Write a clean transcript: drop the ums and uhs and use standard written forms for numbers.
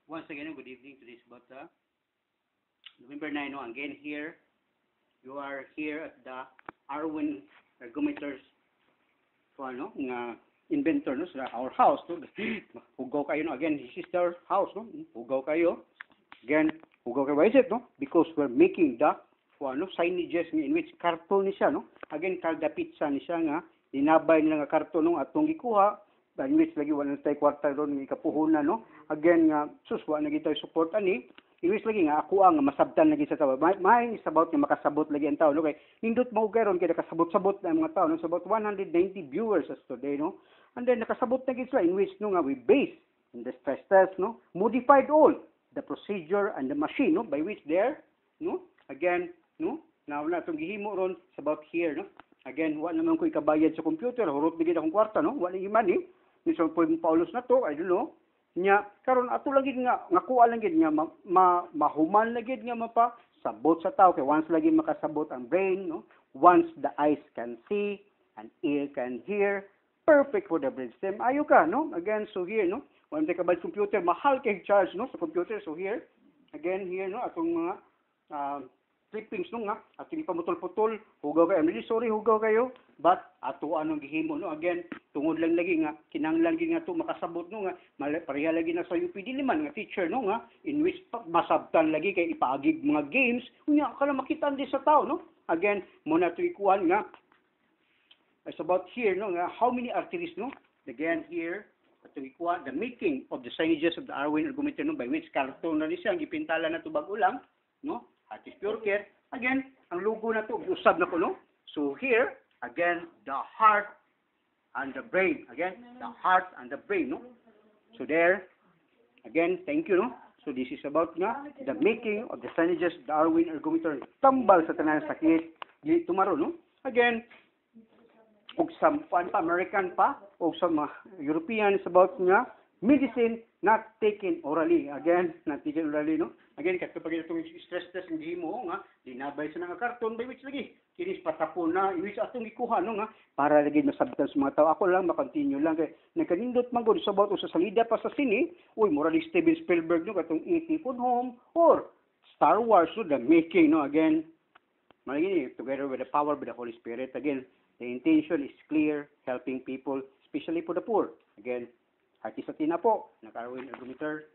Once again, good evening to this about November 9. No, again here, you are here at the Arwin Ergometers so ano, nga inventor no sa our house no. Hugaw kayo no. Again, this is our house no. Hugaw kayo. Again, hugaw kayo. Why is it no? Because we're making the ano, signages in which karton ni siya no. Again, kalda pizza ni siya nga dinabay nila nga karton no atong gikuha. In which lagi wala tay kwarta ron nga kapuhunan no. Again nga suswa na gitay support ani. In which lagi nga ako ang masabtan lagi sa tao. May is about nga makasabot lagi ang tao no kay nindot mo gayron kay nakasabot-sabot na mga tao no. So about 190 viewers as today no. And then nakasabot na gid sila in which no nga we base in the stress test no. Modified all the procedure and the machine no by which there no. Again no. Now na itong gihimo ron sa about here no. Again, wala naman ko ikabayad sa computer, hurot bigyan akong kwarta no. Wala iman eh. Minsan po yung Paulos na to, I don't know. Nya karon ato lagi nga nakuha lang gid nga mahuman lagi nga mapa sabot sa tao kay once lagi makasabot ang brain no. Once the eyes can see and ear can hear, perfect for the brain stem. Ayo ka no. Again, so here no. Wala ka ba computer mahal kay charge no sa computer. So here, again here no atong mga clippings no nga ating pamutol-putol hugaw kayo. I'm really sorry hugaw kayo but ato anong gihimo no again tungod lang lagi nga kinahanglan lagi nga to makasabot no nga pareha lagi na sa UPD liman nga teacher no nga in which masabtan lagi kay ipaagig mga games unya kala makita din sa tao no again muna to ikuan nga it's about here no nga how many arteries no again here to ikuan the making of the signages of the Arwin Ergometer no by which karton na ni siya gipintala na to bag ulang no. Artist Pure Care. Again, ang logo na to usab na ko no. So here, again, the heart and the brain. Again, the heart and the brain no. So there, again, thank you no. So this is about nga the making of the signages the Arwin Ergometer. Tambal sa tanan sakit di tomorrow no. Again, og sa American pa, og sa European is about nga medicine not taken orally. Again, not taken orally no. Again, kapag itong stress test hindi mo nga dinabay sa nga karton by which lagi kinis patapon na which atong ikuha no nga para lagi masabtan sa mga tao. Ako lang makontinue lang kay nagkanindot man gud sa about sa salida pa sa sine. Uy, murali Steven Spielberg no katong E.T. Phone Home or Star Wars no the making no again. Malagi together with the power of the Holy Spirit again. The intention is clear, helping people, especially for the poor. Again, Artist Athena po, nag-Arwin Ergometer.